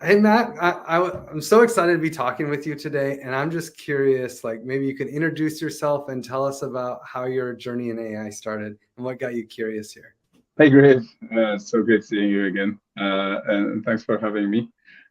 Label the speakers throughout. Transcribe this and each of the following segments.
Speaker 1: Hey Matt, I'm so excited to be talking with you today, and I'm just curious, like maybe you could introduce yourself and tell us about how your journey in AI started and what got you curious here.
Speaker 2: Hey, Griff. So great seeing you again. And thanks for having me.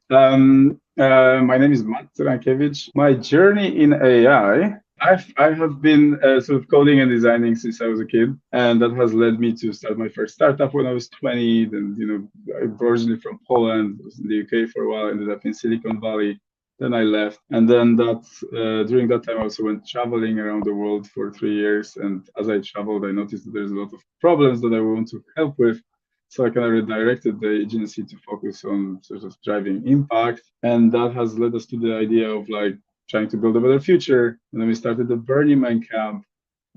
Speaker 2: My name is Matt Cyrankiewicz. My journey in AI, I have been sort of coding and designing since I was a kid, and that has led me to start my first startup when I was 20. Then, I'm originally from Poland, was in the UK for a while, ended up in Silicon Valley. Then I left, and then during that time I also went traveling around the world for 3 years. And as I traveled, I noticed that there's a lot of problems that I want to help with. So I kind of redirected the agency to focus on sort of driving impact, and that has led us to the idea of like trying to build a better future. And then we started the Burning Man camp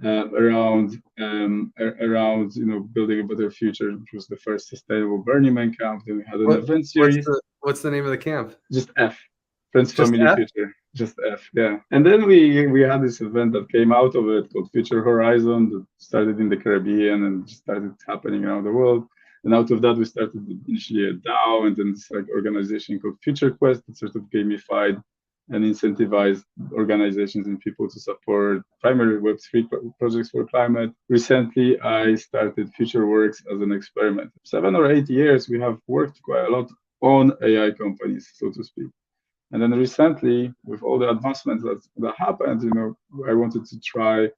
Speaker 2: around building a better future, which was the first sustainable Burning Man camp. Then we had an
Speaker 1: What
Speaker 2: event
Speaker 1: what's
Speaker 2: series,
Speaker 1: the name of the camp?
Speaker 2: just F, Friends,
Speaker 1: Just
Speaker 2: Family,
Speaker 1: F?
Speaker 2: Future, just F, yeah. And then we had this event that came out of it called Future Horizon that started in the Caribbean and just started happening around the world. And out of that, we started initially a DAO and then this like organization called Future Quest that sort of gamified and incentivized organizations and people to support primary Web3 projects for climate. Recently, I started FutureWorks as an experiment. 7 or 8 years, we have worked quite a lot on AI companies, so to speak. And then recently, with all the advancements that happened, I wanted to try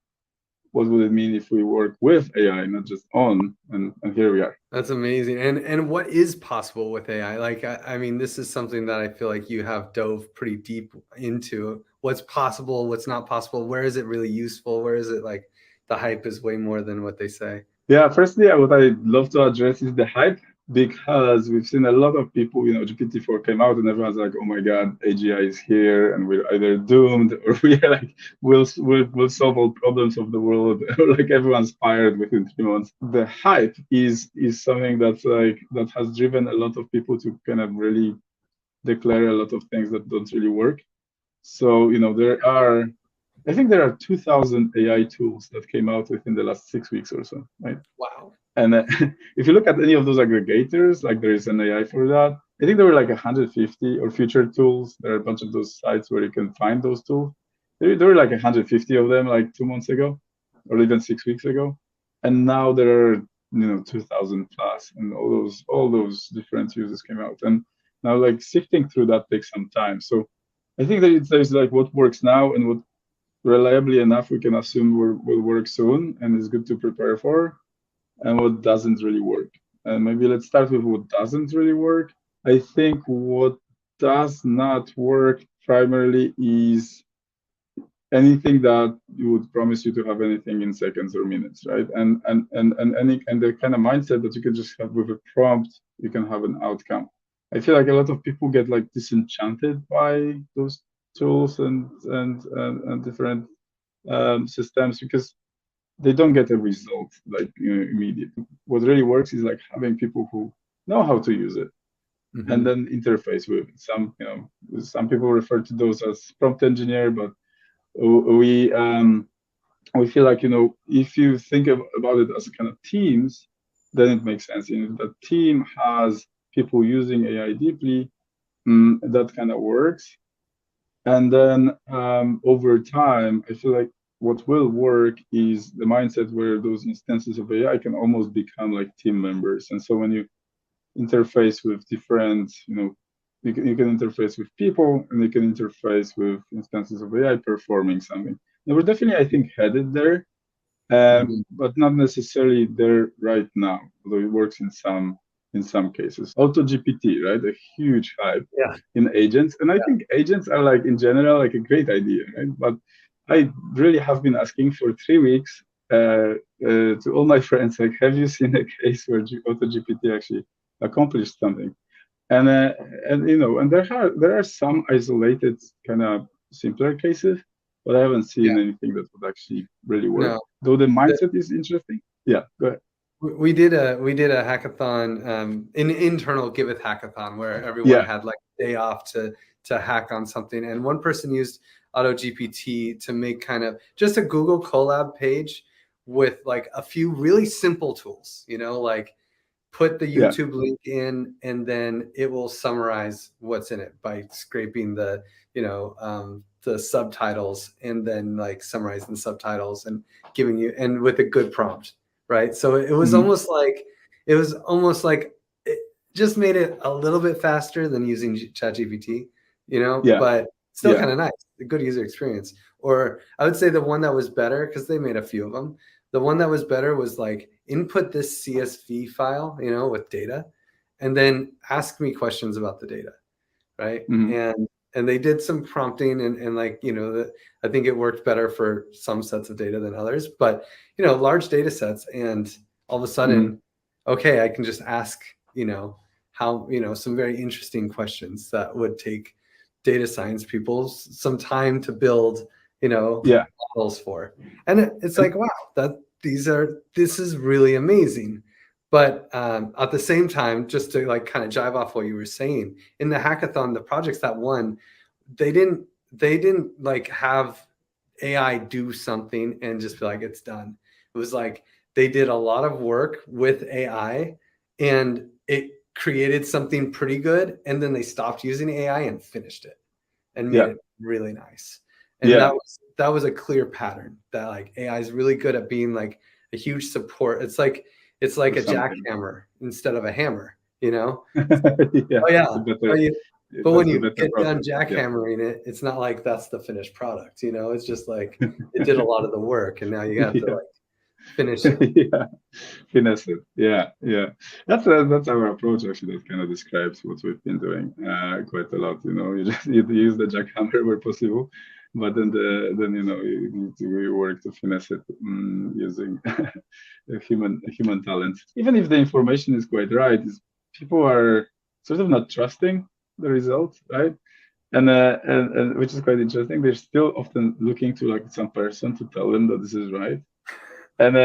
Speaker 2: what would it mean if we work with AI, not just on, and here we are.
Speaker 1: That's amazing. And what is possible with AI? Like I mean, this is something that I feel like you have dove pretty deep into. What's possible, what's not possible, where is it really useful? Where is it like the hype is way more than what they say?
Speaker 2: Yeah, firstly, what I'd love to address is the hype because we've seen a lot of people, GPT-4 came out and everyone's like, oh my God, AGI is here and we're either doomed or we're like, we'll solve all problems of the world or like everyone's fired within 3 months. The hype is something that has driven a lot of people to kind of really declare a lot of things that don't really work. So, I think there are 2,000 AI tools that came out within the last 6 weeks or so, right?
Speaker 1: Wow.
Speaker 2: And if you look at any of those aggregators, like there is an AI for that. I think there were like 150 or future tools. There are a bunch of those sites where you can find those tools. There were like 150 of them like 2 months ago, or even 6 weeks ago. And now there are 2,000 plus, and all those different uses came out. And now like sifting through that takes some time. So I think that there's like what works now and what reliably enough we can assume will work soon and is good to prepare for, and what doesn't really work. And maybe let's start with what doesn't really work. I think what does not work primarily is anything that you would promise you to have anything in seconds or minutes, right? And the kind of mindset that you can just have with a prompt, you can have an outcome. I feel like a lot of people get like disenchanted by those tools and different systems because they don't get a result like immediately. What really works is like having people who know how to use it and
Speaker 1: Hmm.
Speaker 2: then interface with it. Some people refer to those as prompt engineer, but we we feel like if you think about it as kind of teams, then it makes sense. The team has people using AI deeply, that kind of works. And then over time, I feel like what will work is the mindset where those instances of AI can almost become like team members. And so when you interface with different, you can interface with people and you can interface with instances of AI performing something. Now we're definitely, I think, headed there,
Speaker 1: Hmm.
Speaker 2: but not necessarily there right now, although it works in some cases. Auto GPT, right? A huge hype
Speaker 1: Yeah.
Speaker 2: in agents. And I think agents are like in general like a great idea, right? But I really have been asking for 3 weeks to all my friends, like, have you seen a case where Auto GPT actually accomplished something? And and there are some isolated kind of simpler cases, but I haven't
Speaker 1: Yeah.
Speaker 2: seen anything that would actually really work.
Speaker 1: No.
Speaker 2: Though the mindset is interesting. Yeah, go ahead.
Speaker 1: We did a hackathon, an internal Giveth hackathon where everyone
Speaker 2: Yeah,
Speaker 1: had like a day off to hack on something, and one person used Auto GPT to make kind of just a Google Colab page with like a few really simple tools, like put the
Speaker 2: Yeah.
Speaker 1: YouTube link in, and then it will summarize what's in it by scraping the, the subtitles, and then like summarizing the subtitles and giving you, and with a good prompt, right? So it was
Speaker 2: Mhm.
Speaker 1: almost like, it just made it a little bit faster than using ChatGPT,
Speaker 2: Yeah.
Speaker 1: but still
Speaker 2: Yeah.
Speaker 1: kind of nice, a good user experience. Or I would say the one that was better, because they made a few of them, the one that was better was like, input this CSV file, with data, and then ask me questions about the data, right?
Speaker 2: Mhm.
Speaker 1: And they did some prompting, and like, I think it worked better for some sets of data than others, but large data sets, and all of a
Speaker 2: Mhm.
Speaker 1: sudden, okay, I can just ask, how, some very interesting questions that would take data science people some time to build,
Speaker 2: Yeah.
Speaker 1: models for. And it's
Speaker 2: And
Speaker 1: like, wow, this is really amazing. But at the same time, just to like kind of jive off what you were saying, in the hackathon, the projects that won, they didn't like have AI do something and just be like, it's done. It was like they did a lot of work with AI, and it created something pretty good, and then they stopped using AI and finished it and made
Speaker 2: yeah.
Speaker 1: it really nice. And
Speaker 2: Yeah.
Speaker 1: that was a clear pattern, that like AI is really good at being like a huge support. It's like
Speaker 2: For
Speaker 1: a
Speaker 2: something.
Speaker 1: jackhammer instead of a hammer, you know?
Speaker 2: Yeah.
Speaker 1: Oh yeah.
Speaker 2: It's a
Speaker 1: Oh,
Speaker 2: better.
Speaker 1: but when
Speaker 2: That's a
Speaker 1: you
Speaker 2: better
Speaker 1: get done
Speaker 2: product. Yeah.
Speaker 1: jackhammering it, it's not like that's the finished product, It's just like it did a lot of the work, and now you have to
Speaker 2: Yeah.
Speaker 1: like finish it.
Speaker 2: Yeah. Finesse it. Yeah. Yeah. That's our approach actually. That kind of describes what we've been doing quite a lot. You use the jackhammer where possible, but then you need to really work to finesse it using human talent. Even if the information is quite right, people are sort of not trusting the results, right? And which is quite interesting. They're still often looking to like some person to tell them that this is right. And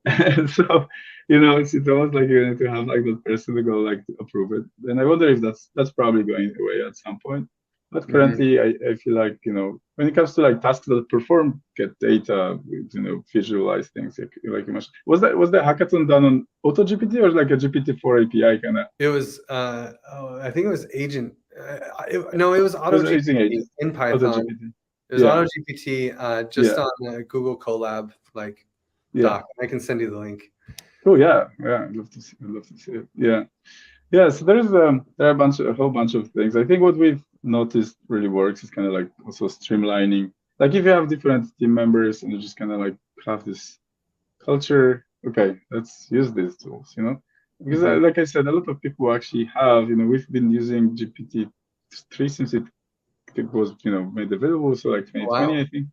Speaker 2: and so it's almost like you need to have like that person to go like to approve it. And I wonder if that's probably going away at some point. But
Speaker 1: Mhm.
Speaker 2: currently, I feel like when it comes to like tasks that perform, get data, visualize things like you mentioned. Was the hackathon done on AutoGPT or like a GPT-4 API kind of?
Speaker 1: It was I think it was agent no, it was
Speaker 2: It was
Speaker 1: auto
Speaker 2: using
Speaker 1: GPT
Speaker 2: agent
Speaker 1: in Python.
Speaker 2: AutoGPT.
Speaker 1: It was
Speaker 2: Yeah,
Speaker 1: auto GPT just
Speaker 2: yeah,
Speaker 1: on Google Colab like
Speaker 2: yeah.
Speaker 1: doc. I can send you the link.
Speaker 2: Cool. Yeah, yeah. I'd love to see. I'd love to see it. Yeah. Yeah, so there are a whole bunch of things. I think what we've noticed really works is kind of like also streamlining. Like if you have different team members and you just kind of like have this culture, okay, let's use these tools. Because
Speaker 1: Mhm.
Speaker 2: like I said, a lot of people actually have, we've been using GPT-3 since it was, made available, so like 2020,
Speaker 1: Wow.
Speaker 2: I think.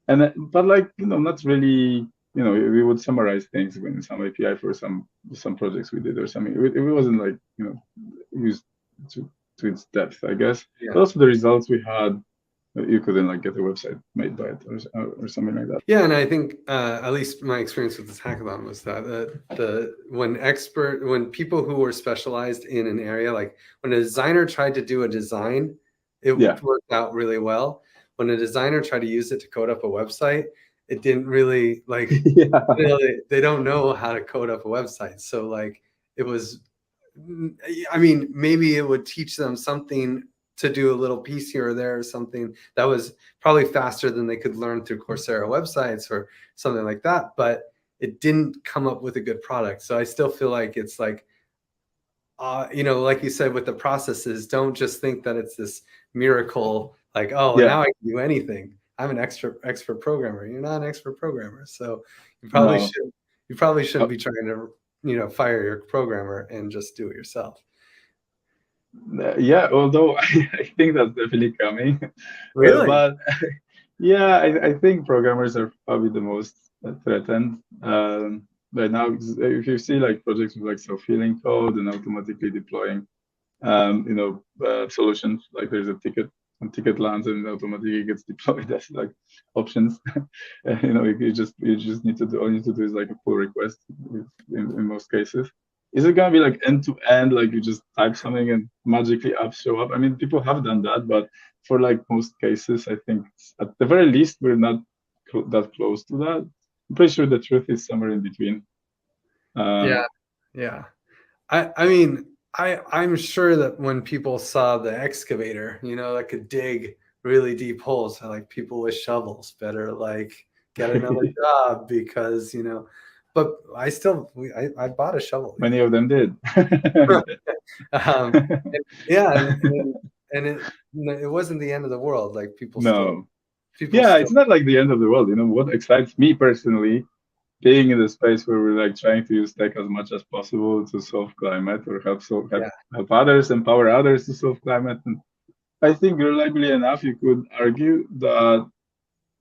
Speaker 2: And but like not really. We would summarize things in some API for some projects we did or something. It wasn't like used to its depth, I guess.
Speaker 1: Yeah.
Speaker 2: But also the results we had, you couldn't like get a website made by it or something like that.
Speaker 1: Yeah, and I think at least my experience with this hackathon was that when people who were specialized in an area, like when a designer tried to do a design, it
Speaker 2: Yeah,
Speaker 1: worked out really well. When a designer tried to use it to code up a website, it didn't really like
Speaker 2: yeah,
Speaker 1: they don't know how to code up a website. So like it was, I mean, maybe it would teach them something to do a little piece here or there or something that was probably faster than they could learn through Coursera websites or something like that. But it didn't come up with a good product. So I still feel like it's like, like you said with the processes, don't just think that it's this miracle, like, oh,
Speaker 2: yeah.
Speaker 1: now I can do anything. I'm an expert programmer. You're not an expert programmer. So you probably
Speaker 2: No,
Speaker 1: should you probably shouldn't
Speaker 2: uh,
Speaker 1: be trying to, fire your programmer and just do it yourself.
Speaker 2: yeah. Although I think that's definitely coming,
Speaker 1: Really?
Speaker 2: but yeah, I think programmers are probably the most threatened right now. Because if you see like projects with like self-healing code and automatically deploying, solutions, like there's a ticket lands and automatically gets deployed as like options. You just need to do all you need to do is like a pull request in most cases. Is it gonna be like end to end, like you just type something and magically apps show up? I mean, people have done that, but for like most cases, I think at the very least we're not that close to that. I'm pretty sure the truth is somewhere in between.
Speaker 1: Yeah.
Speaker 2: Um,
Speaker 1: Yeah. I mean, I'm sure that when people saw the excavator, that could dig really deep holes, like people with shovels better like get another job because, but I bought a shovel.
Speaker 2: Many of them did.
Speaker 1: And, yeah, and it wasn't the end of the world. Like
Speaker 2: No.
Speaker 1: people
Speaker 2: Yeah,
Speaker 1: still,
Speaker 2: it's not like the end of the world. What excites me personally, being in the space where we're like trying to use tech as much as possible to solve climate or
Speaker 1: yeah.
Speaker 2: help others, empower others to solve climate. And I think reliably enough, you could argue that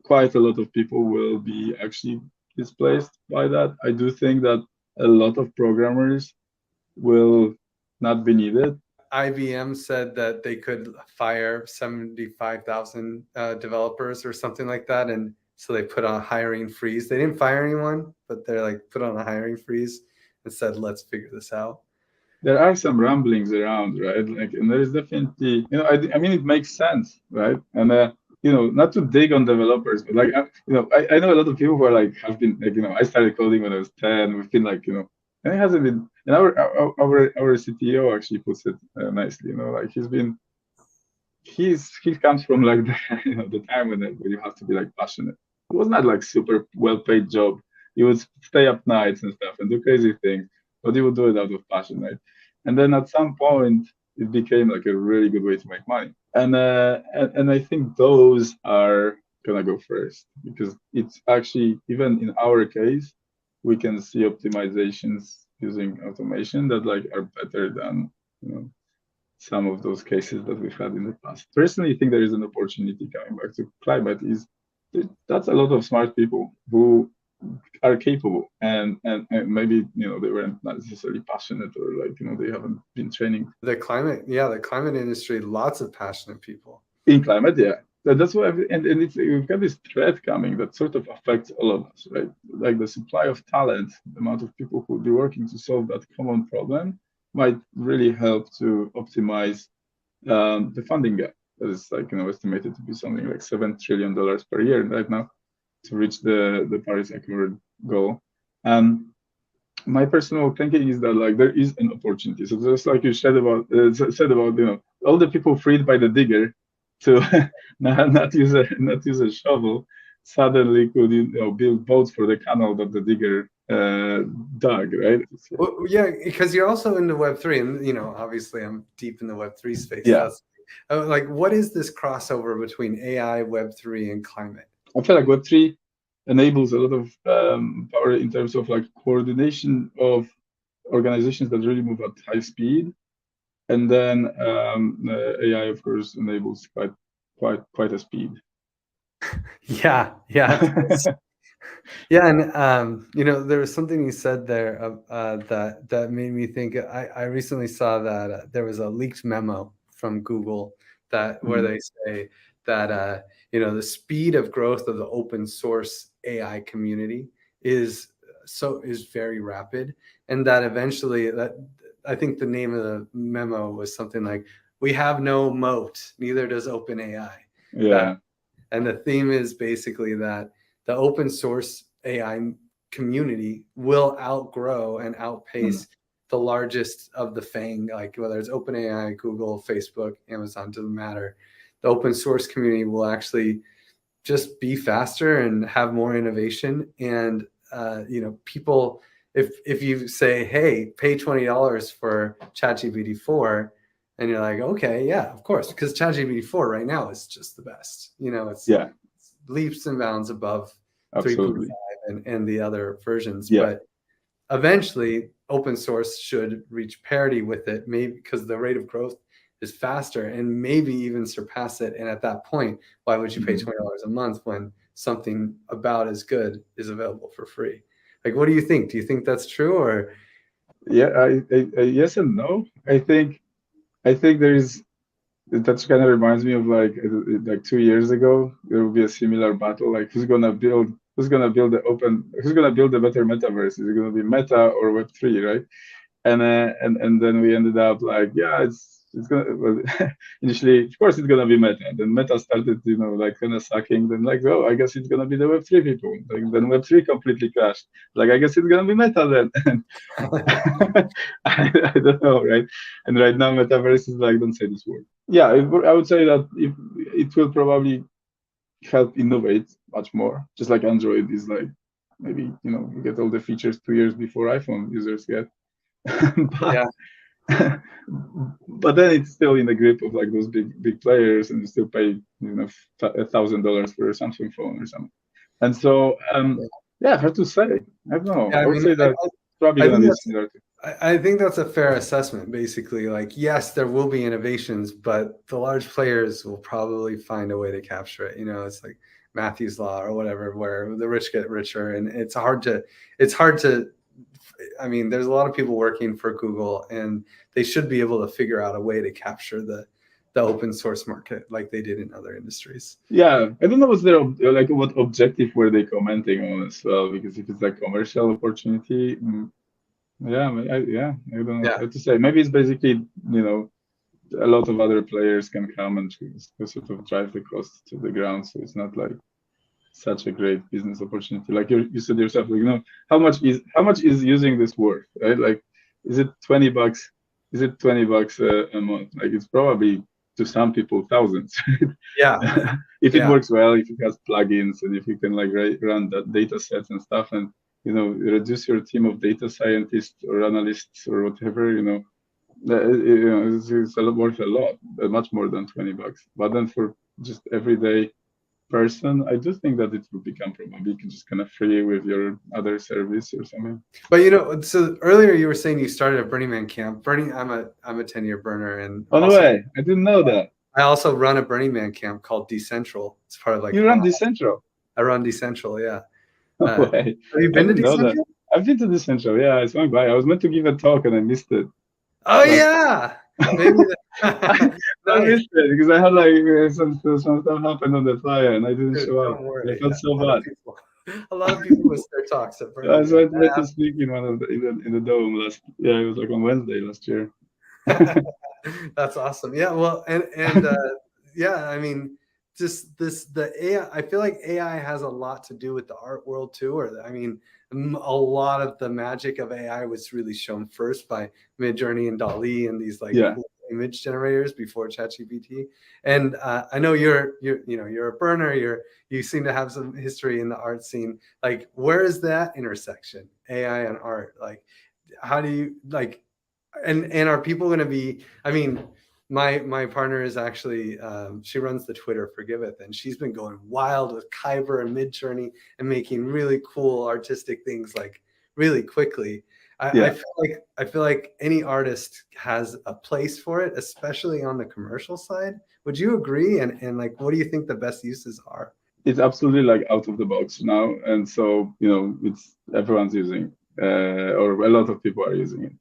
Speaker 2: quite a lot of people will be actually displaced by that. I do think that a lot of programmers will not be needed.
Speaker 1: IBM said that they could fire 75,000 developers or something like that. And so they put on a hiring freeze. They didn't fire anyone, but they're like put on a hiring freeze and said, let's figure this out.
Speaker 2: There are some rumblings around, right? Like, and there is definitely, I mean, it makes sense, right? And not to dig on developers, but like, I know a lot of people who are like have been like, I started coding when I was 10. We've been like, and it hasn't been. And our CTO actually puts it nicely, like he comes from like the, the time when you have to be like passionate. It was not like super well paid job. You would stay up nights and stuff and do crazy things, but you would do it out of passion, right? And then at some point, it became like a really good way to make money. And I think those are gonna go first because it's actually, even in our case, we can see optimizations using automation that like are better than some of those cases that we've had in the past. Personally, I think there is an opportunity coming back to climate is that's a lot of smart people who are capable and maybe they weren't necessarily passionate or like they haven't been training.
Speaker 1: The climate industry, lots of passionate people.
Speaker 2: In climate, yeah. That's why, and we've got this threat coming that sort of affects all of us, right? Like the supply of talent, the amount of people who will be working to solve that common problem might really help to optimize the funding gap that is like estimated to be something like $7 trillion per year right now to reach the Paris Accord goal. My personal thinking is that like there is an opportunity. So just like you said about all the people freed by the digger to not use a shovel suddenly could build boats for the canal that the digger dug, right?
Speaker 1: Well, yeah, because you're also into Web3, and obviously I'm deep in the Web3 space.
Speaker 2: Yeah.
Speaker 1: That's like, what is this crossover between AI, Web3, and climate?
Speaker 2: I feel like Web3 enables a lot of power in terms of like coordination of organizations that really move at high speed, and then AI, of course, enables quite a speed.
Speaker 1: Yeah. Yeah, and there was something you said there that made me think. I recently saw that there was a leaked memo from Google where they say that the speed of growth of the open source AI community is very rapid, and that eventually that I think the name of the memo was something like, "We have no moat, neither does OpenAI."
Speaker 2: Yeah.
Speaker 1: And the theme is basically that the open source AI community will outgrow and outpace the largest of the FANG, like whether it's OpenAI, Google, Facebook, Amazon, doesn't matter. The open source community will actually just be faster and have more innovation. And people, if you say, hey, pay $20 for ChatGPT 4, and you're like, okay, yeah, of course, because ChatGPT 4 right now is just the best. It's leaps and bounds above 3.5 and the other versions.
Speaker 2: Yeah.
Speaker 1: But eventually, open source should reach parity with it, maybe because the rate of growth is faster and maybe even surpass it. And at that point, why would you pay $20 a month when something about as good is available for free? Like, what do you think? Do you think that's true, or?
Speaker 2: Yeah, I yes and no. I think that kind of reminds me of like 2 years ago, there will be a similar battle. Like who's gonna build the better metaverse? Is it gonna be Meta or Web3, right? And then we ended up like, yeah, it's it's gonna well, initially, of course, it's gonna be Meta. Then Meta started, like kind of sucking. Then like, oh, I guess it's gonna be the Web3 people. Like, then Web3 completely crashed. Like, I guess it's gonna be Meta then. I don't know, right? And right now, Metaverse is like, don't say this word. Yeah, I would say that it will probably help innovate much more. Just like Android is like, maybe you get all the features 2 years before iPhone users get. but,
Speaker 1: Yeah.
Speaker 2: but then it's still in the grip of like those big players, and you still pay $1,000 for a Samsung phone or something. And so yeah, hard to say. I don't know.
Speaker 1: Yeah,
Speaker 2: I would say that it's probably
Speaker 1: I
Speaker 2: gonna
Speaker 1: think
Speaker 2: be
Speaker 1: that's
Speaker 2: similar to.
Speaker 1: I think that's a fair assessment. Basically, like, yes, there will be innovations, but the large players will probably find a way to capture it. It's like Matthew's law or whatever, where the rich get richer, and it's hard to. I mean, there's a lot of people working for Google, and they should be able to figure out a way to capture the open source market like they did in other industries.
Speaker 2: Yeah, I don't know what's their like what objective were they commenting on as well, because if it's like commercial opportunity, yeah, I don't know
Speaker 1: Yeah.
Speaker 2: what to say. Maybe it's basically a lot of other players can come and to sort of drive the cost to the ground, so it's not like such a great business opportunity. Like you said yourself, like, how much is using this worth, right? Like, is it $20? Is it $20 a month? Like, it's probably to some people thousands.
Speaker 1: Yeah.
Speaker 2: If it
Speaker 1: Yeah.
Speaker 2: works well, if it has plugins, and if you can like run that data sets and stuff, and reduce your team of data scientists or analysts or whatever, it's worth a lot, much more than $20. But then for just everyday person, I do think that it will become probably just kind of free with your other service or something.
Speaker 1: But so earlier you were saying you started a Burning Man camp. I'm a 10-year burner, and
Speaker 2: Oh, no way! I didn't know that.
Speaker 1: I also run a Burning Man camp called Decentral. It's part of like
Speaker 2: You run Decentral?
Speaker 1: I run Decentral, yeah.
Speaker 2: No way!
Speaker 1: Have you
Speaker 2: I
Speaker 1: been to
Speaker 2: didn't know that.
Speaker 1: Decentral?
Speaker 2: I've been to Decentral. Yeah, I swung by. I was meant to give a talk and I missed it.
Speaker 1: Oh yeah, maybe.
Speaker 2: I missed it because I had like some stuff happened on the flyer and I didn't show up.
Speaker 1: Don't worry.
Speaker 2: I felt so bad.
Speaker 1: A lot of people miss their talks at Burning
Speaker 2: I was
Speaker 1: Man.
Speaker 2: meant to speak in one of in the dome last. Yeah, it was like on Wednesday last year.
Speaker 1: That's awesome. Yeah, well, and yeah, I mean, just the AI. I feel like AI has a lot to do with the art world too. Or I mean, a lot of the magic of AI was really shown first by Midjourney and DALL-E and these like cool image generators before ChatGPT. And I know you're a burner. You seem to have some history in the art scene. Like, where is that intersection, AI and art? Like, how do you like? And are people going to be? I mean, my partner is actually she runs the Twitter for Giveth, and she's been going wild with Kyber and Midjourney and making really cool artistic things like really quickly. I feel like any artist has a place for it, especially on the commercial side. Would you agree? And like, what do you think the best uses are?
Speaker 2: It's absolutely like out of the box now, and so it's everyone's using, or a lot of people are using it.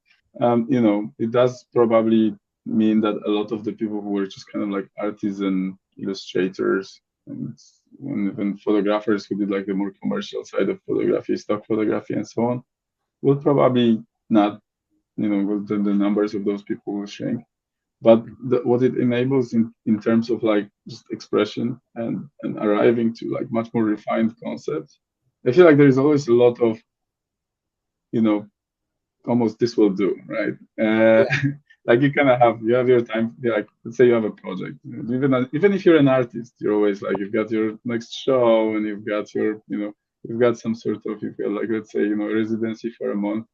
Speaker 2: It does probably mean that a lot of the people who were just kind of like artisan illustrators and even photographers who did like the more commercial side of photography, stock photography, and so on, will probably not, the numbers of those people will shrink. But what it enables in terms of like just expression and arriving to like much more refined concepts, I feel like there is always a lot of, almost this will do, right? Like you have your time. Like, let's say you have a project. Even if you're an artist, you're always like, you've got your next show and you've got your, you've got some sort of, you've got like, let's say, a residency for a month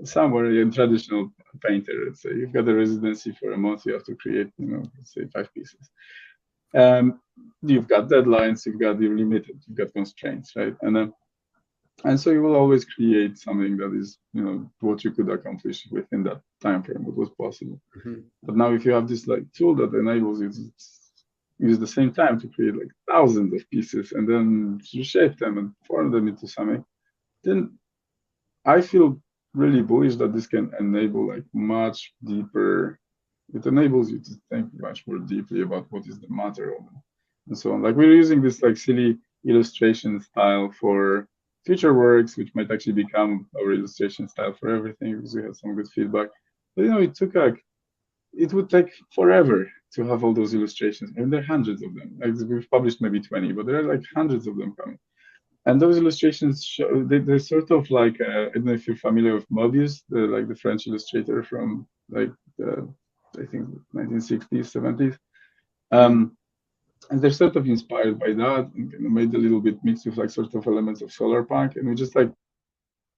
Speaker 2: somewhere in traditional painter. Let's say you've got a residency for a month. You have to create, let's say 5 pieces. You've got deadlines. You're limited. You've got constraints, right? And so you will always create something that is, what you could accomplish within that time frame, what was possible.
Speaker 1: Mm-hmm.
Speaker 2: But now if you have this like tool that enables you to use the same time to create like thousands of pieces and then reshape them and form them into something, then I feel really bullish that this can enable like much deeper. It enables you to think much more deeply about what is the matter of them and so on. Like, we're using this like silly illustration style for future works, which might actually become our illustration style for everything because we had some good feedback. But it took like it would take forever to have all those illustrations. And there are hundreds of them. Like we've published maybe 20, but there are like hundreds of them coming. And those illustrations show they're sort of like I don't know if you're familiar with Mobius, the French illustrator from like the I think 1960s, 70s.
Speaker 1: Mm.
Speaker 2: And they're sort of inspired by that and kind of made a little bit mixed with like sort of elements of solar punk. And we just like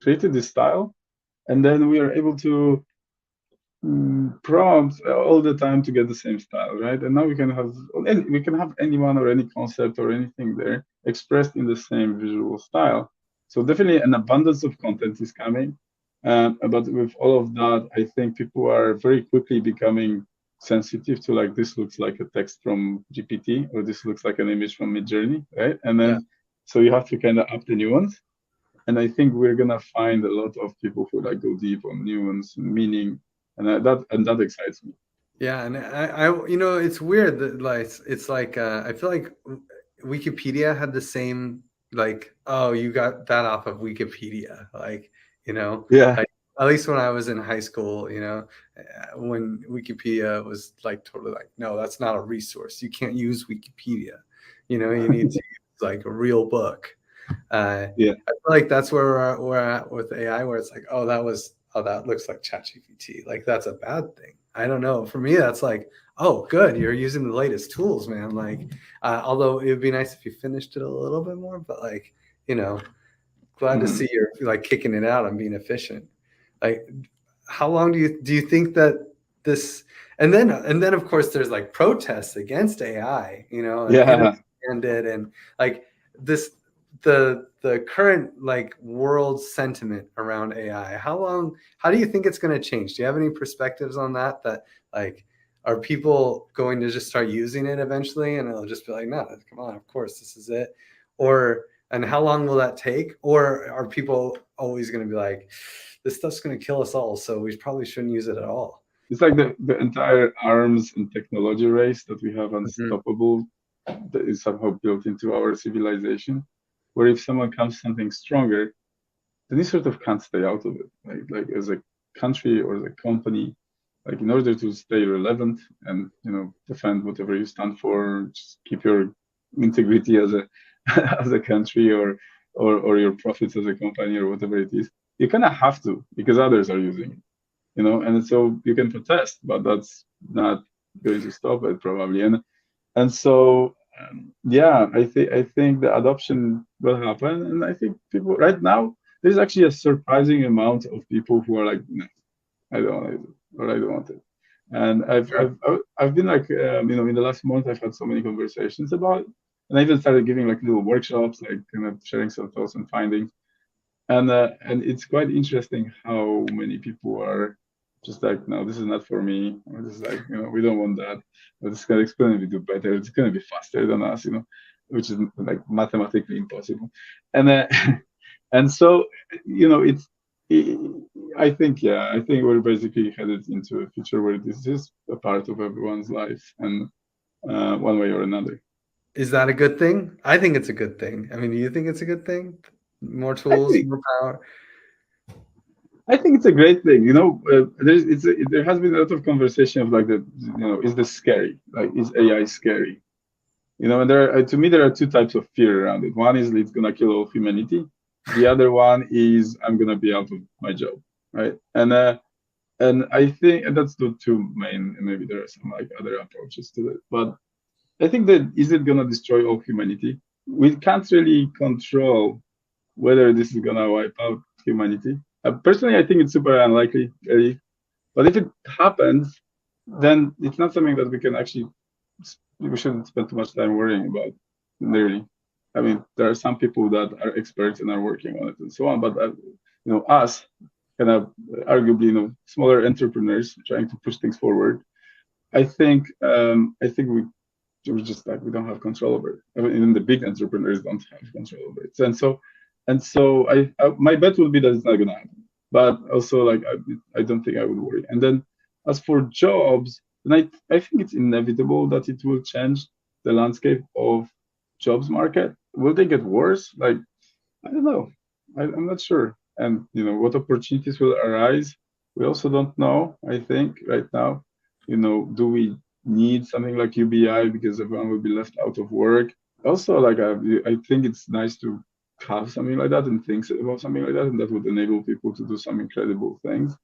Speaker 2: created this style. And then we are able to prompt all the time to get the same style, right? And now we can have anyone or any concept or anything there expressed in the same visual style. So definitely an abundance of content is coming. But with all of that, I think people are very quickly becoming sensitive to like this looks like a text from GPT or this looks like an image from Midjourney, right? And then
Speaker 1: Yeah.
Speaker 2: so you have to kind of up the nuance. And I think we're gonna find a lot of people who like go deep on nuance and meaning, and that excites me.
Speaker 1: Yeah, and you know, it's weird that like it's like I feel like Wikipedia had the same like, oh, you got that off of Wikipedia, like, you know,
Speaker 2: Yeah,
Speaker 1: like at least when I was in high school, you know, when Wikipedia was like totally like, no, that's not a resource. You can't use Wikipedia. You know, you need to use like a real book.
Speaker 2: yeah,
Speaker 1: I feel like that's where we're at with AI, where it's like, oh, that looks like ChatGPT. Like that's a bad thing. I don't know. For me, that's like, oh, good, you're using the latest tools, man. Like, although it would be nice if you finished it a little bit more, but like, you know, glad to
Speaker 2: mhm.
Speaker 1: see you're like kicking it out and being efficient. Like, how long do you think that this and then of course there's like protests against AI, you know, and
Speaker 2: Yeah.
Speaker 1: it and like this the current like world sentiment around AI. How do you think it's going to change? Do you have any perspectives on that like are people going to just start using it eventually and it'll just be like, no, come on, of course this is it? Or and how long will that take? Or are people always going to be like, this stuff's going to kill us all, so we probably shouldn't use it at all?
Speaker 2: It's like the entire arms and technology race that we have
Speaker 1: Mhm.
Speaker 2: unstoppable that is somehow built into our civilization, where if someone comes something stronger, then you sort of can't stay out of it. Like as a country or as a company, like in order to stay relevant and defend whatever you stand for, just keep your integrity as a as a country or your profits as a company or whatever it is, you kind of have to because others are using it, and so you can protest, but that's not going to stop it probably. And so yeah, I think the adoption will happen, and I think people right now there's actually a surprising amount of people who are like, no, I don't want it, or I don't want it. And
Speaker 1: Sure.
Speaker 2: I've been like in the last month I've had so many conversations about it, and I even started giving like little workshops, like kind of sharing some thoughts and findings. And it's quite interesting how many people are just like, no, this is not for me. Or this is like, we don't want that. But it's going to do better. It's going to be faster than us, which is like mathematically impossible. And and so, it's. I think, yeah, I think we're basically headed into a future where this is a part of everyone's life, and one way or another.
Speaker 1: Is that a good thing? I think it's a good thing. I mean, do you think it's a good thing? More
Speaker 2: I
Speaker 1: tools,
Speaker 2: think
Speaker 1: more power.
Speaker 2: I think it's a great thing. There has been a lot of conversation of like is this scary? Like, is AI scary? And to me there are two types of fear around it. One is it's gonna kill all of humanity. The other one is I'm gonna be out of my job, right? And I think and that's the two main. And maybe there are some like other approaches to it, but I think that is it gonna destroy all humanity? We can't really control whether this is gonna wipe out humanity. Personally, I think it's super unlikely, really. But if it happens, then it's not something that we shouldn't spend too much time worrying about. Really, I mean, there are some people that are experts and are working on it and so on. But us, kind of arguably, smaller entrepreneurs trying to push things forward. I think we just like we don't have control over it. I mean, even the big entrepreneurs don't have control over it. And so my bet would be that it's not gonna happen. But also like I don't think I would worry. And then as for jobs, then I think it's inevitable that it will change the landscape of jobs market. Will they get worse? Like I don't know. I'm not sure. And what opportunities will arise? We also don't know, I think, right now. do we need something like UBI because everyone will be left out of work? Also, like I think it's nice to have something like that and think about something like that, and that would enable people to do some incredible things.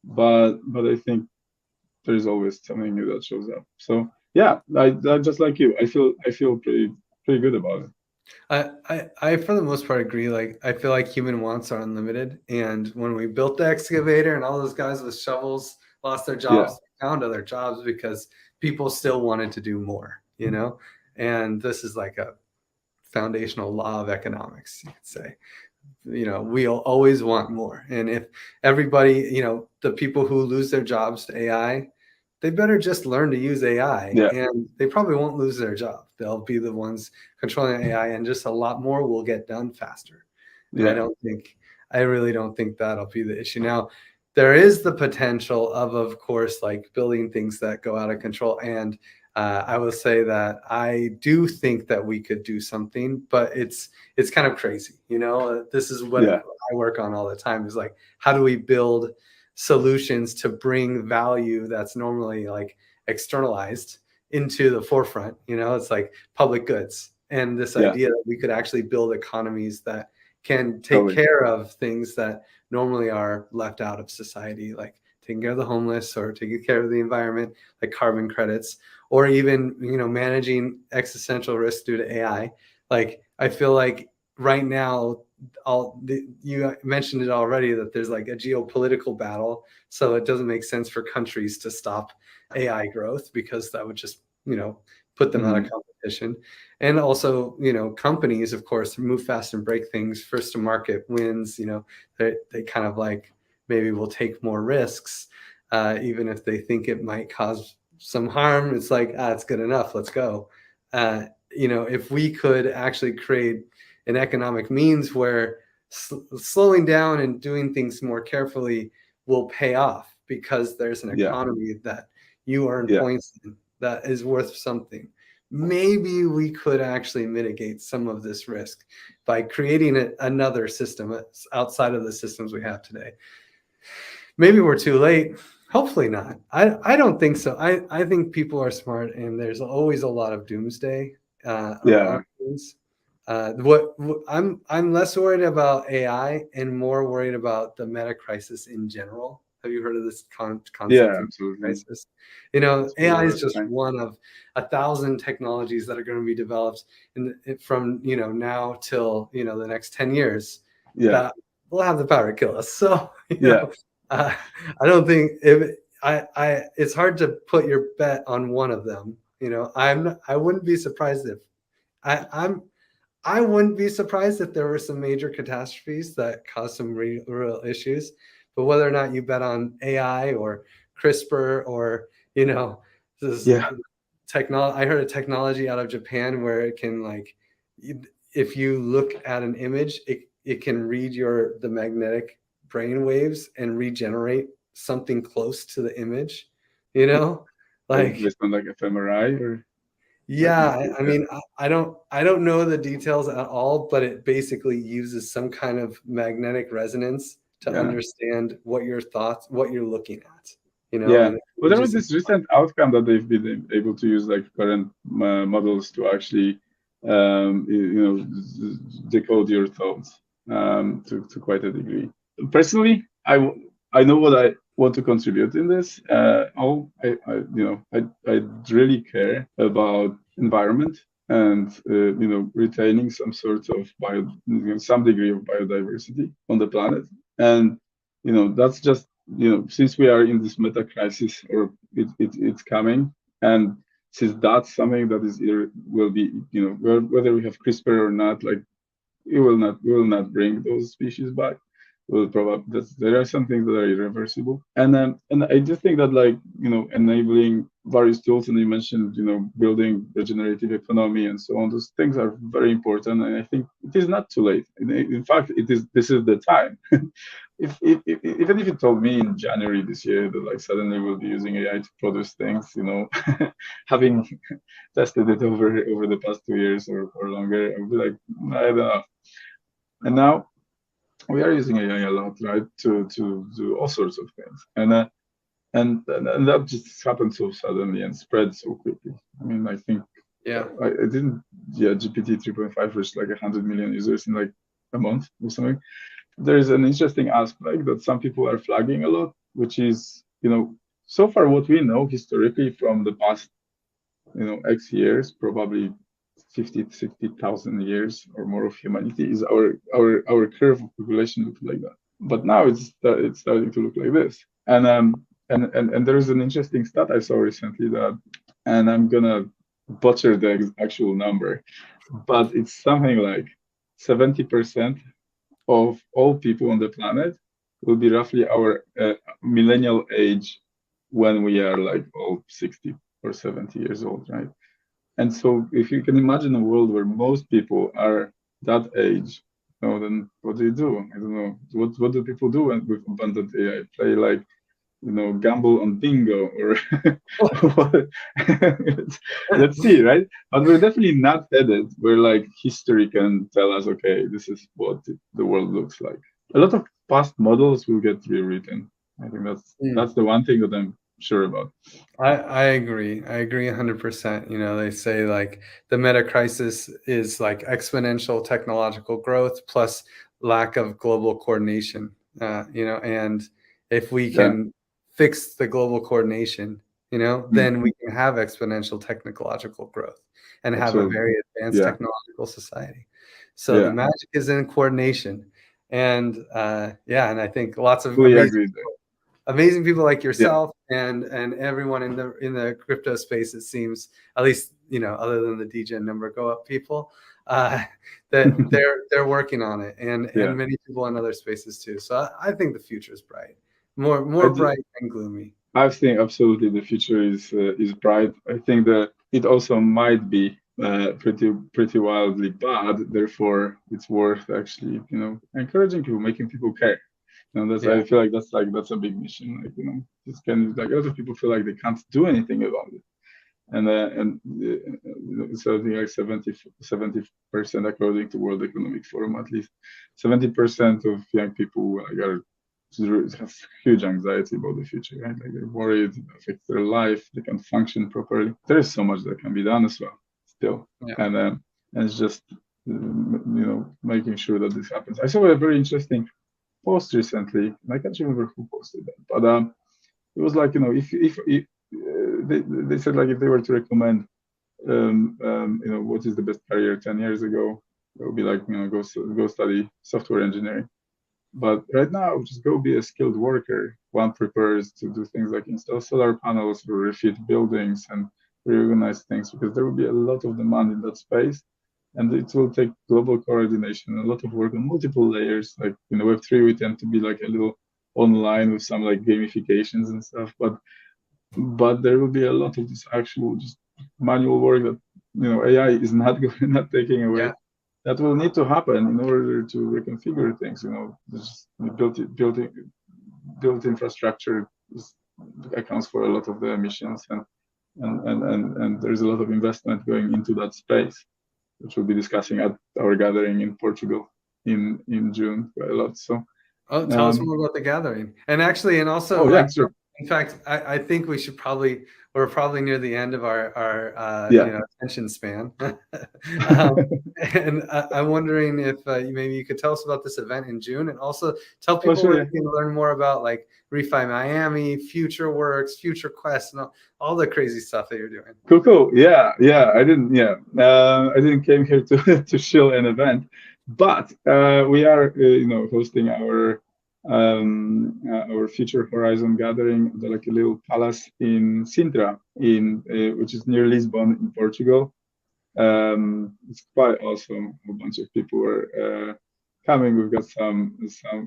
Speaker 2: But I think there's always something new that shows up. So yeah, I just like you. I feel pretty good about it.
Speaker 1: I for the most part agree. Like I feel like human wants are unlimited, and when we built the excavator and all those guys with shovels lost their
Speaker 2: Yeah,
Speaker 1: jobs, they found other jobs because people still wanted to do more, you know. And this is like a foundational law of economics, you could say. You know, we'll always want more, and if everybody, you know, the people who lose their jobs to AI, they better just learn to use AI,
Speaker 2: yeah,
Speaker 1: and they probably won't lose their job. They'll be the ones controlling AI, and just a lot more will get done faster. And
Speaker 2: yeah,
Speaker 1: I really don't think that'll be the issue. Now, there is the potential of course, like building things that go out of control. And I will say that I do think that we could do something, but it's kind of crazy. You know, this is what
Speaker 2: yeah,
Speaker 1: I work on all the time is like, how do we build solutions to bring value that's normally like externalized into the forefront? You know, it's like public goods. And this
Speaker 2: yeah,
Speaker 1: idea that we could actually build economies that can take
Speaker 2: totally.
Speaker 1: care of things that normally are left out of society, like taking care of the homeless or taking care of the environment, like carbon credits, or even, you know, managing existential risk due to AI. Like I feel like right now, you mentioned it already that there's like a geopolitical battle, so it doesn't make sense for countries to stop AI growth because that would just, you know, put them out of
Speaker 2: Hmm.
Speaker 1: competition. And also, you know, companies, of course, move fast and break things. First to market wins. You know, they kind of like maybe will take more risks, even if they think it might cause some harm. It's like, it's good enough. Let's go. You know, if we could actually create an economic means where slowing down and doing things more carefully will pay off because there's an
Speaker 2: Yeah,
Speaker 1: economy that you earn
Speaker 2: yeah,
Speaker 1: points in that is worth something. Maybe we could actually mitigate some of this risk by creating another system outside of the systems we have today. Maybe we're too late. Hopefully not. I don't think so. I think people are smart, and there's always a lot of doomsday
Speaker 2: yeah,
Speaker 1: around things. I'm less worried about AI and more worried about the meta crisis in general. Have you heard of this concept
Speaker 2: yeah.
Speaker 1: of
Speaker 2: Absolutely.
Speaker 1: crisis? You know,
Speaker 2: It's pretty
Speaker 1: AI is just
Speaker 2: horrifying.
Speaker 1: one of 1,000 technologies that are going to be developed from, you know, now till, you know, the next 10 years
Speaker 2: Yeah,
Speaker 1: that will have the power to kill us. So, you
Speaker 2: yeah,
Speaker 1: know, I don't think if it's hard to put your bet on one of them. You know, I wouldn't be surprised if I, I'm I wouldn't be surprised if there were some major catastrophes that caused some real issues. But whether or not you bet on AI or CRISPR or, you know, this
Speaker 2: yeah.
Speaker 1: technology, I heard a technology out of Japan where it can like, if you look at an image, it can read the magnetic brain waves and regenerate something close to the image, you know,
Speaker 2: Like
Speaker 1: like
Speaker 2: based on like fMRI or like
Speaker 1: yeah, I
Speaker 2: yeah,
Speaker 1: mean, I don't know the details at all, but it basically uses some kind of magnetic resonance to
Speaker 2: yeah,
Speaker 1: understand what you're looking at, you know,
Speaker 2: yeah.
Speaker 1: and
Speaker 2: Well, there was
Speaker 1: images.
Speaker 2: this recent outcome that they've been able to use like current models to actually, decode your thoughts to quite a degree. Personally, I know what I want to contribute in this. I really care about environment and retaining some sort of some degree of biodiversity on the planet. And that's just since we are in this meta crisis, or it's coming, and since that's something that will be, whether we have CRISPR or not, like we will not bring those species back. We'll probably there are some things that are irreversible, and I do think that, like, enabling various tools, and you mentioned, building regenerative economy and so on. Those things are very important, and I think it is not too late. In fact, it is. This is the time. Even if you told me in January this year that, like, suddenly we'll be using AI to produce things, having tested it over the past 2 years or longer, I would be like, I don't know. And now we are using AI a lot, right, to do all sorts of things. And and that just happened so suddenly and spread so quickly. I mean, I think
Speaker 1: Yeah.
Speaker 2: I didn't, yeah, GPT 3.5 reached like 100 million users in like a month or something. There is an interesting aspect that some people are flagging a lot, which is, so far what we know historically from the past, X years, probably 50, 60,000 years or more of humanity, is our curve of population looks like that. But now it's starting to look like this. And there is an interesting stat I saw recently that, and I'm gonna butcher the actual number, but it's something like 70% of all people on the planet will be roughly our millennial age when we are like all 60 or 70 years old, right? And so if you can imagine a world where most people are that age, then what do you do? I don't know. What do people do with abundant AI? Play like, gamble on bingo or what? Let's see, right? But we're definitely not headed where like history can tell us, okay, this is what the world looks like. A lot of past models will get rewritten. I think that's the one thing that I'm sure about.
Speaker 1: I agree. I agree 100%. They say like the meta crisis is like exponential technological growth plus lack of global coordination. And if we
Speaker 2: Yeah,
Speaker 1: can fix the global coordination,
Speaker 2: mm,
Speaker 1: then we can have exponential technological growth and have a
Speaker 2: absolutely.
Speaker 1: very advanced
Speaker 2: Yeah,
Speaker 1: technological society. So the
Speaker 2: yeah,
Speaker 1: magic is in coordination. And yeah, and I think lots of
Speaker 2: fully agree there.
Speaker 1: amazing people like
Speaker 2: Yeah.
Speaker 1: yourself and everyone in the crypto space, it seems, at least other than the degen number go up people, uh, that they're working on it, and
Speaker 2: Yeah.
Speaker 1: many people in other spaces too. So I think the future is bright,
Speaker 2: I
Speaker 1: more
Speaker 2: do,
Speaker 1: bright than gloomy.
Speaker 2: I think absolutely the future is bright. I think that it also might be pretty wildly bad. Therefore, it's worth actually, encouraging people, making people care. That's
Speaker 1: Yeah,
Speaker 2: I feel like that's a big mission. Like, this can like a lot of people feel like they can't do anything about it. And something like 70% according to World Economic Forum, at least 70% of young people like, have huge anxiety about the future, right? Like they're worried, it affects their life, they can't function properly. There is so much that can be done as well, still,
Speaker 1: yeah.
Speaker 2: and it's just making sure that this happens. I saw a very interesting post recently, and I can't remember who posted that, but it was like if they said like if they were to recommend what is the best career 10 years ago, it would be like go study software engineering. But right now, just go be a skilled worker. One prepares to do things like install solar panels or refit buildings and reorganize things because there will be a lot of demand in that space. And it will take global coordination, a lot of work on multiple layers. Like in the Web3, we tend to be like a little online with some like gamifications and stuff. But there will be a lot of this actual just manual work that AI is not not taking
Speaker 1: Yeah.
Speaker 2: away. That will need to happen in order to reconfigure things. Just built infrastructure accounts for a lot of the emissions, and there's a lot of investment going into that space, which we'll be discussing at our gathering in Portugal in June quite a lot. So,
Speaker 1: Oh, tell us
Speaker 2: um,
Speaker 1: more about the gathering. And actually, and also
Speaker 2: oh yeah,
Speaker 1: like,
Speaker 2: sure,
Speaker 1: in fact, I think we're probably near the end of our
Speaker 2: yeah,
Speaker 1: attention span. um, and I'm wondering if maybe you could tell us about this event in June, and also tell
Speaker 2: oh
Speaker 1: people
Speaker 2: sure,
Speaker 1: where
Speaker 2: yeah.
Speaker 1: they can learn more about like Refi Miami, Future Works, Future Quest, and all the crazy stuff that you're doing.
Speaker 2: Cool, cool. Yeah, yeah. I didn't came here to to shill an event, but we are, hosting our Future Horizon gathering at like a little palace in Sintra, in which is near Lisbon in Portugal. It's quite awesome. A bunch of people are coming. We've got some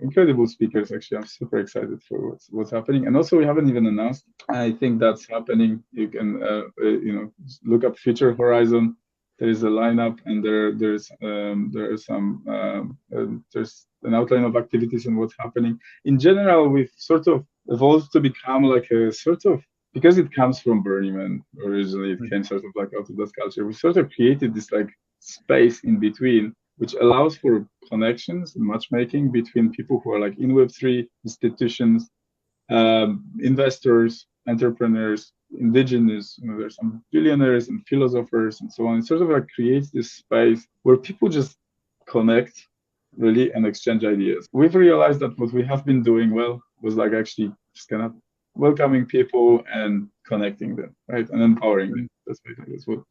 Speaker 2: incredible speakers. Actually, I'm super excited for what's happening. And also, we haven't even announced. I think that's happening. You can look up Future Horizon. There is a lineup, and there's an outline of activities and what's happening. In general, we've sort of evolved to become like a sort of, because it comes from Burning Man originally, it came sort of like out of that culture. We sort of created this like space in between, which allows for connections and matchmaking between people who are like in Web3 institutions investors, entrepreneurs, indigenous, there's some billionaires and philosophers and so on. It sort of like creates this space where people just connect really and exchange ideas. We've realized that what we have been doing well was like actually just kind of welcoming people and connecting them, right? And empowering them. That's what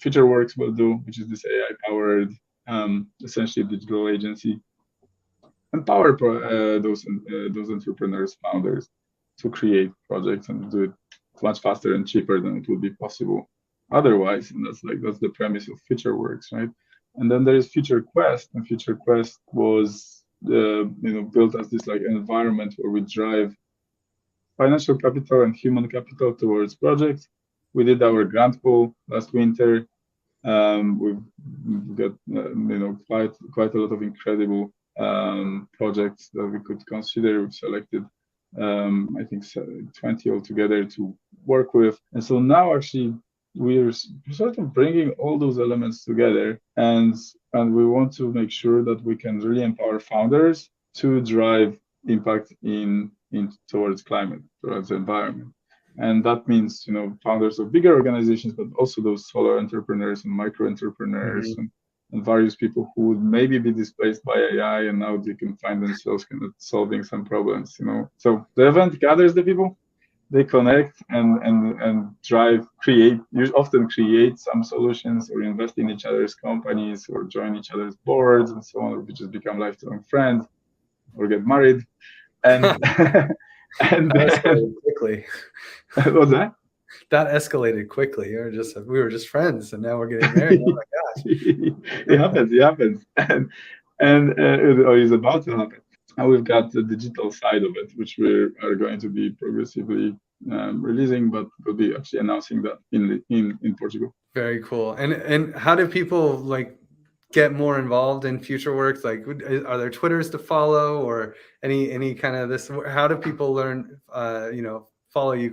Speaker 2: FutureWorks will do, which is this AI-powered, essentially digital agency. Empower those entrepreneurs, founders, to create projects and do it much faster and cheaper than it would be possible otherwise. And that's the premise of FutureWorks, right? And then there is FutureQuest, and FutureQuest was built as this like environment where we drive financial capital and human capital towards projects. We did our grant pool last winter. We've got quite a lot of incredible projects that we could consider. We've selected I think 20 altogether to work with, and so now actually we're sort of bringing all those elements together, and we want to make sure that we can really empower founders to drive impact in towards climate, towards the environment. And that means, founders of bigger organizations, but also those solo entrepreneurs and micro entrepreneurs and various people who would maybe be displaced by AI, and now they can find themselves kind of solving some problems, So the event gathers the people, they connect and often create some solutions, or invest in each other's companies, or join each other's boards and so on, or we just become lifelong friends, or get married. And and
Speaker 1: that escalated quickly.
Speaker 2: What's that?
Speaker 1: That escalated quickly. We were just friends, and now we're getting married. Oh my gosh!
Speaker 2: It happens, or is about to happen. And we've got the digital side of it, which we are going to be progressively releasing, but we'll be actually announcing that in Portugal.
Speaker 1: Very cool. And how do people like get more involved in FutureWorks? Like, are there Twitters to follow, or any kind of this? How do people learn? Follow you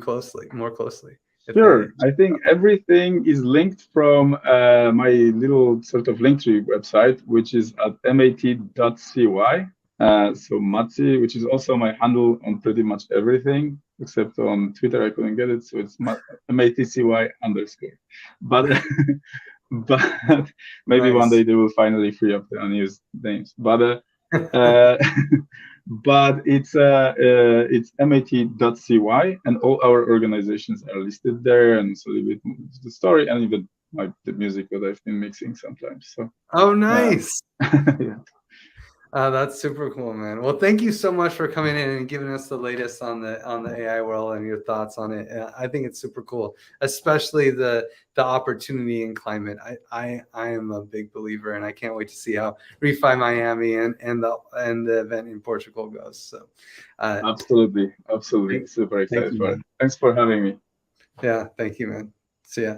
Speaker 1: more closely.
Speaker 2: Sure. I think everything is linked from my little sort of Linktree website, which is at mat.cy. So Matzi, which is also my handle on pretty much everything, except on Twitter I couldn't get it, so it's matcy_. But maybe nice. One day they will finally free up the unused names. But but it's mat.cy, and all our organizations are listed there, and so a little bit the story, and even the music that I've been mixing sometimes. So
Speaker 1: nice.
Speaker 2: Yeah.
Speaker 1: That's super cool, man. Well, thank you so much for coming in and giving us the latest on the AI world and your thoughts on it. I think it's super cool, especially the opportunity in climate. I am a big believer, and I can't wait to see how Refi Miami and the event in Portugal goes. So,
Speaker 2: absolutely, super excited for it. Thanks for having me.
Speaker 1: Yeah, thank you, man. See ya.